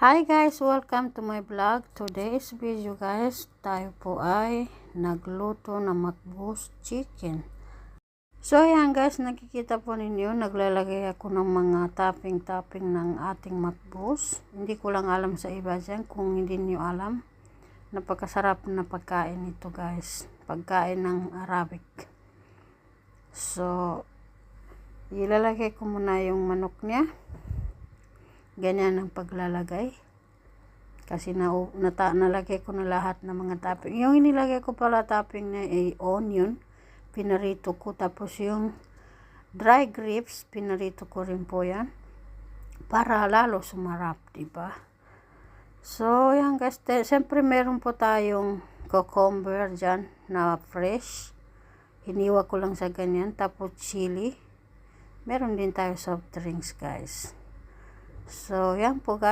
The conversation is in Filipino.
Hi guys! Welcome to my vlog. Today's video guys, tayo po ay nagluto ng makbus chicken. So ayan guys, nakikita po ninyo, naglalagay ako ng mga topping ng ating makbus. Hindi ko lang alam sa iba dyan, kung hindi niyo alam. Napakasarap na pagkain ito guys. Pagkain ng Arabic. So, ilalagay ko muna yung manok niya. Ganyan ang paglalagay. Kasi nalagay ko na lahat ng mga topping. Yung inilagay ko pala topping na ay onion. Pinarito ko. Tapos yung dry grapes, pinarito ko rin po yan. Para lalo sumarap, diba? So, yan guys. Siyempre meron po tayong cucumber dyan na fresh. Hiniwa ko lang sa ganyan. Tapos chili. Meron din tayo soft drinks guys. So, yan po guys.